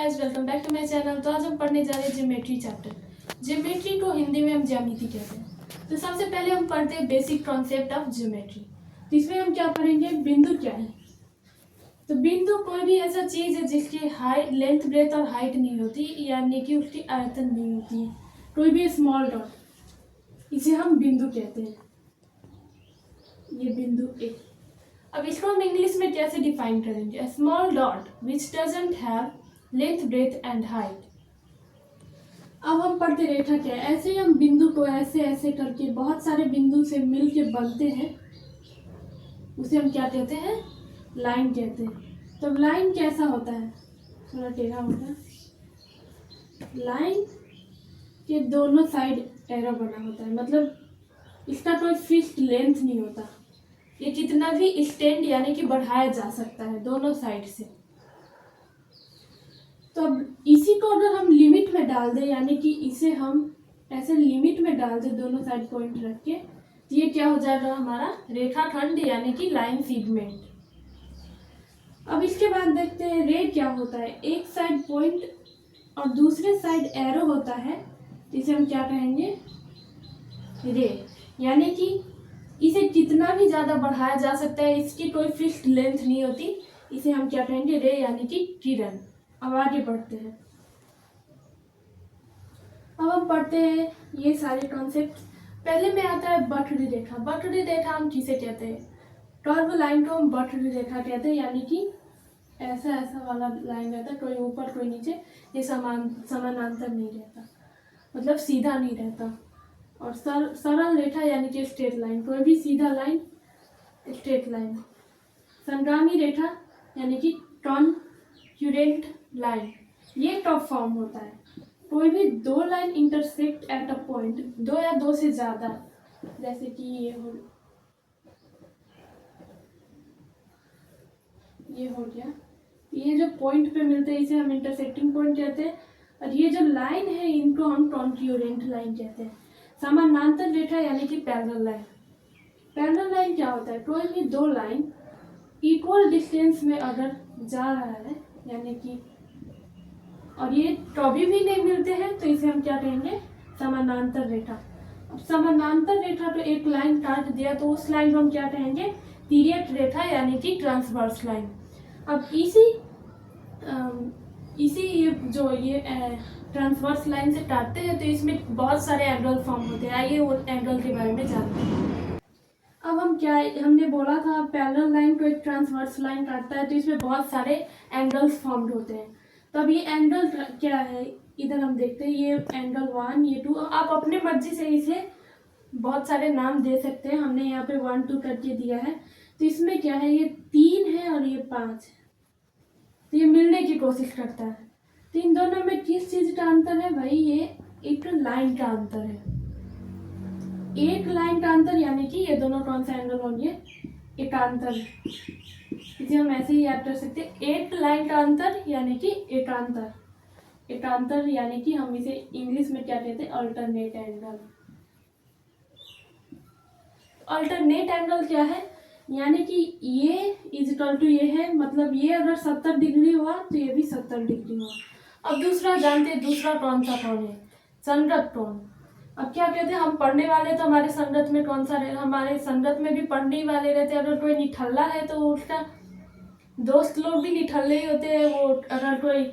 Guys, welcome back to my channel. तो आज हम पढ़ने जा रहे हैं ज्योमेट्री चैप्टर। ज्योमेट्री को हिंदी में हम ज्यामिति कहते हैं। तो सबसे पहले हम पढ़ते हैं बेसिक कॉन्सेप्ट ऑफ ज्योमेट्री। तो इसमें हम क्या पढ़ेंगे, बिंदु क्या है। तो बिंदु कोई भी ऐसा चीज है जिसकी हाइट, लेंथ, ब्रेथ और हाइट नहीं होती, यानी कि उसकी आयतन नहीं होती है। कोई भी स्मॉल डॉट, इसे हम बिंदु कहते हैं। ये बिंदु ए। अब इसको हम इंग्लिश में कैसे डिफाइन करेंगे, small dot which doesn't have length, breadth and height. अब हम पढ़ते रेखा क्या है। ऐसे ही हम बिंदु को ऐसे ऐसे करके बहुत सारे बिंदु से मिल के बनते हैं, उसे हम क्या कहते हैं, लाइन कहते हैं। तो लाइन कैसा होता है, थोड़ा टेढ़ा होता है। लाइन के दोनों साइड एरो बना होता है, मतलब इसका कोई फिक्स्ड लेंथ नहीं होता। ये कितना भी एक्सटेंड यानी कि बढ़ाया जा सकता है दोनों साइड से। तो अब इसी को अगर हम लिमिट में डाल दें, यानी कि इसे हम ऐसे लिमिट में डाल दें दोनों साइड पॉइंट रख के, तो ये क्या हो जाएगा, हमारा रेखाखंड यानी कि लाइन सेगमेंट। अब इसके बाद देखते हैं रे क्या होता है। एक साइड पॉइंट और दूसरे साइड एरो होता है, इसे हम क्या कहेंगे, रे। यानी कि इसे कितना भी ज़्यादा बढ़ाया जा सकता है, इसकी कोई फिक्स्ड लेंथ नहीं होती, इसे हम क्या कहेंगे, रे यानी कि किरण। अब आगे बढ़ते हैं। अब हम पढ़ते हैं ये सारे कॉन्सेप्ट। पहले में आता है बटरी रेखा। बटरी रेखा हम किसे कहते हैं, कर्व लाइन को हम बटरी रेखा कहते हैं। यानी कि ऐसा ऐसा वाला लाइन रहता है, कोई ऊपर कोई नीचे, ये समानांतर नहीं रहता, मतलब सीधा नहीं रहता। और सरल रेखा यानी कि स्ट्रेट लाइन, कोई भी सीधा लाइन, स्ट्रेट लाइन। संगामी रेखा यानी कि कॉन्क्यूरेंट लाइन, ये टॉप फॉर्म होता है। कोई भी दो line intersect at a point, दो या दो से ज्यादा, जैसे कि ये हो गया, ये जो पॉइंट पे मिलते हैं इसे हम इंटरसेक्टिंग पॉइंट कहते हैं। और ये जो लाइन है इनको हम कॉन्क्यूरेंट लाइन कहते हैं। समानांतर रेखा यानी कि पैरेलल लाइन। पैरेलल लाइन क्या होता है, कोई भी दो लाइन इक्वल डिस्टेंस में अगर जा रहा है, यानी कि और ये कभी भी नहीं मिलते हैं, तो इसे हम क्या कहेंगे, समानांतर रेखा। अब समानांतर रेखा पे एक लाइन काट दिया तो उस लाइन को हम क्या कहेंगे, तिर्यक रेखा यानी कि ट्रांसवर्स लाइन। अब इसी ये ट्रांसवर्स लाइन से काटते हैं तो इसमें बहुत सारे एंगल फॉर्म होते हैं। आइए वो एंगल के बारे में जानते हैं। अब हमने बोला था पैरेलल लाइन को एक ट्रांसवर्स लाइन काटता है तो इसमें बहुत सारे एंगल्स फॉर्म्ड होते हैं। तो अब ये एंगल क्या है, इधर हम देखते हैं, ये एंगल 1, ये 2। आप अपने मर्जी से इसे बहुत सारे नाम दे सकते हैं। हमने यहाँ पे 1, 2 करके दिया है। तो इसमें क्या है, ये 3 है और ये 5 है, तो ये मिलने की कोशिश करता है। तो इन दोनों में किस चीज का अंतर है भाई, ये एक लाइन का अंतर है। एक लाइन का अंतर यानी कि ये दोनों कौन सा एंगल होंगे, एकांतर। इसे हम ऐसे ही याद कर सकते हैं, एक लाइन का अंतर यानी कि एकांतर। एकांतर यानी कि हम इसे इंग्लिश में क्या कहते हैं, अल्टरनेट एंगल। अल्टरनेट एंगल क्या है, यानी कि ये इक्वल टू ये है, मतलब ये अगर 70 डिग्री हुआ तो ये भी 70 डिग्री हुआ। अब दूसरा जानते हैं, दूसरा कौन सा कोण है, संगत कोण। अब क्या कहते हैं, हम पढ़ने वाले तो हमारे संगत में कौन सा रहे, हमारे संगत में भी पढ़ने वाले रहते हैं। अगर कोई निठल्ला है तो उसका दोस्त लोग भी निठल्ले ही होते हैं। वो अगर कोई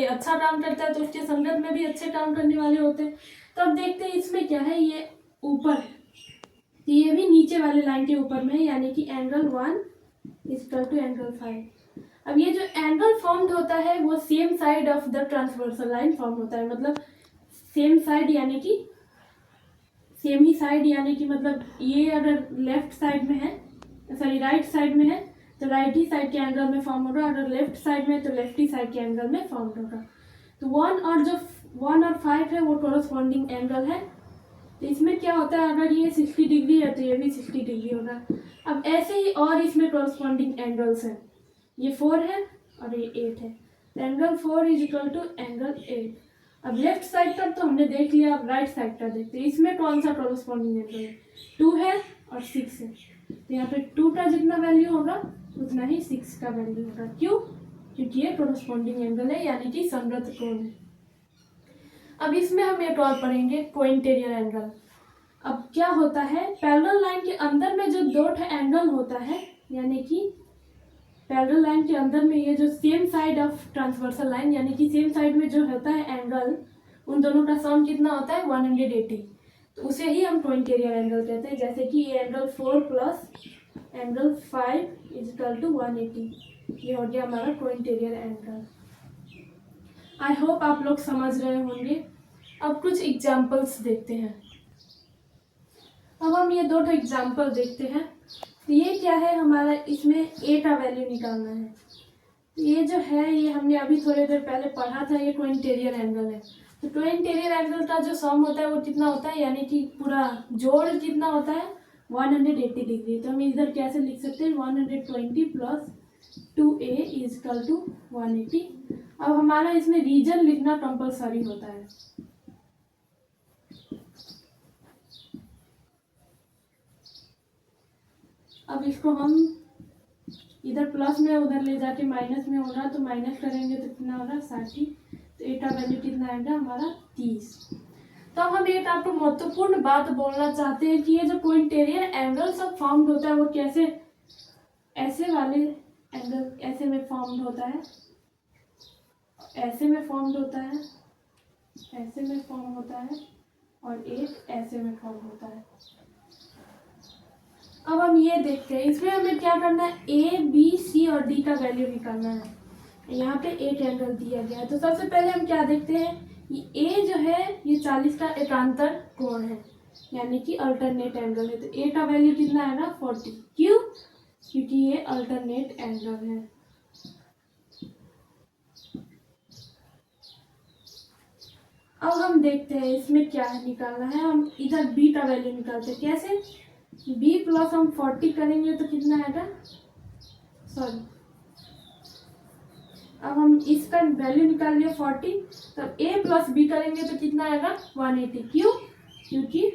अच्छा काम करता है तो उसके संगत में भी अच्छे काम करने वाले होते हैं। तो अब देखते हैं इसमें क्या है, ये ऊपर है तो ये भी नीचे वाले लाइन के ऊपर में है, यानी कि एंगल 1 इक्वल टू एंगल 5। अब ये जो एंगल फॉर्म्ड होता है वो same side of the transversal line form होता है। मतलब सेम साइड यानी कि सेम ही साइड, यानी कि मतलब ये अगर लेफ्ट साइड में है, सॉरी राइट साइड में है तो राइट ही साइड के एंगल में फॉर्म होगा, अगर लेफ्ट साइड में तो लेफ्ट ही साइड के एंगल में फॉर्म होगा। तो 1 और 5 है वो कोरस्पॉन्डिंग एंगल है। तो इसमें क्या होता है, अगर ये 60 डिग्री है तो ये भी 60 डिग्री होगा। अब ऐसे ही और इसमें कोरस्पॉन्डिंग एंगल्स हैं, ये 4 है और ये 8 है। Angle 4 is equal to angle 8। अब लेफ्ट साइड का तो हमने देख लिया, अब राइट साइड का देखते हैं। इसमें कौन सा कोरस्पॉन्डिंग एंगल है, 2 है और 6 है। तो यहाँ पे 2 का जितना वैल्यू होगा उतना ही 6 का वैल्यू होगा। क्यों, क्योंकि ये कोरस्पॉन्डिंग एंगल है यानी कि संगत कोण है। अब इसमें हम एक और पढ़ेंगे पोइंटेरियर एंगल। अब क्या होता है, पैरेलल लाइन के अंदर में जो दो एंगल होता है, यानी कि पैरेलल लाइन के अंदर में ये जो same side of transversal line यानी कि सेम साइड में जो होता है एंगल, उन दोनों का सम कितना होता है 180, तो उसे ही हम पोइंटेरियर एंगल कहते हैं। जैसे कि ये angle 4 plus angle 5 equal to 180, ये हो गया हमारा पोइंटेरियर एंगल। आई होप आप लोग समझ रहे होंगे। अब कुछ एग्जाम्पल्स देखते हैं। अब हम ये दो एग्जाम्पल देखते हैं। तो ये क्या है हमारा, इसमें ए का वैल्यू निकालना है। ये जो है ये हमने अभी थोड़ी देर पहले पढ़ा था, ये कोइंटेरियर एंगल है। तो कोइंटेरियर एंगल का जो सम होता है वो कितना होता है, यानी कि पूरा जोड़ कितना होता है 180 डिग्री। तो हम इधर कैसे लिख सकते हैं 120 प्लस 2a इजकल टू 180। अब हमारा इसमें रीजन लिखना कंपलसरी होता है। अब इसको हम इधर प्लस में उधर ले जाके माइनस में होगा, तो माइनस करेंगे तो कितना होगा 60। तो ए का वैल्यू कितना आएगा हमारा 30। तो अब हम एक आपको महत्वपूर्ण बात बोलना चाहते हैं कि ये जो पोइंटेरियर एंगल सब फॉर्म्ड होता है वो कैसे, ऐसे वाले एंगल ऐसे में फॉर्म्ड होता है, ऐसे में फॉर्म्ड होता है, ऐसे में फॉर्म होता है और एक ऐसे में फॉर्म होता है। अब हम ये देखते हैं, इसमें हमें क्या करना है, ए बी सी और डी का वैल्यू निकालना है। यहाँ पे एक एंगल दिया गया है, तो सबसे पहले हम क्या देखते हैं, ये ए जो है ये 40 का एकांतर कोण है, यानी कि अल्टरनेट एंगल है। तो ए का वैल्यू कितना आएगा 40। क्यों, क्योंकि ये अल्टरनेट एंगल है। अब हम देखते हैं इसमें क्या निकालना है। हम इधर बी का वैल्यू निकालते हैं। कैसे, b प्लस हम 40 करेंगे तो कितना आएगा, सॉरी अब हम इसका वैल्यू निकाल लिया 40, तब a प्लस b करेंगे तो कितना आएगा 180। क्यों, क्योंकि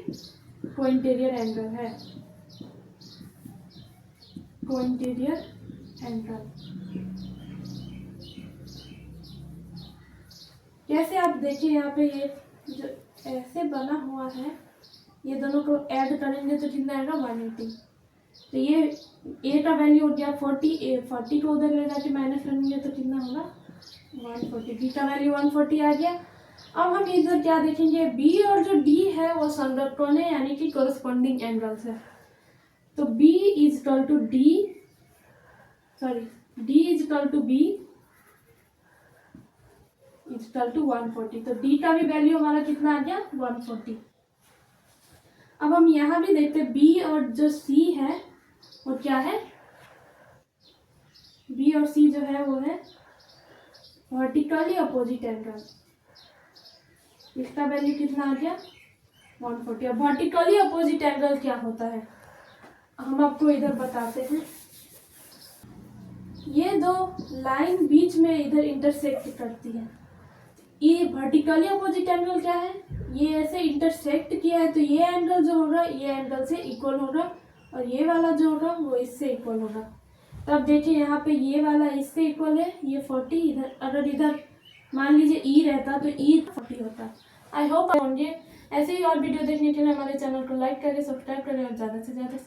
कोइंटेरियर एंगल है, कोइंटेरियर एंगल। कैसे आप देखिए यहाँ पे ये जो ऐसे बना हुआ है, ये दोनों को ऐड करेंगे तो कितना आएगा 180। तो ये ए का वैल्यू हो गया 40, 40 को उधर ले जाके माइनस करेंगे तो कितना होगा 140। बी का वैल्यू 140 आ गया। अब हम इधर क्या देखेंगे, बी और जो डी है वो संगत कोण है, यानी कि कोरस्पॉन्डिंग एंगल्स है। तो B equal to D, sorry D equal to B equal to 140। तो डी का भी वैल्यू हमारा कितना आ गया 140। अब हम यहाँ भी देखते हैं बी और जो सी है वो क्या है, बी और सी जो है वो है वर्टिकली अपोजिट एंगल। इसका वैल्यू कितना आ गया 140। अब वर्टिकली अपोजिट एंगल क्या होता है हम आपको इधर बताते हैं। ये दो लाइन बीच में इधर इंटरसेक्ट करती है। ये वर्टिकली अपोजिट एंगल क्या है, ये ऐसे इंटरसेक्ट किया है, तो ये एंगल जो होगा ये एंगल से इक्वल होगा और ये वाला जो होगा वो इससे इक्वल होगा। तो अब देखिए यहाँ पे ये वाला इससे इक्वल है, ये 40, इधर अगर इधर मान लीजिए ई रहता तो ई 40 होता। आई होप होंगे। ऐसे ही और वीडियो देखने के लिए हमारे चैनल को लाइक करें, सब्सक्राइब करें और ज़्यादा से ज़्यादा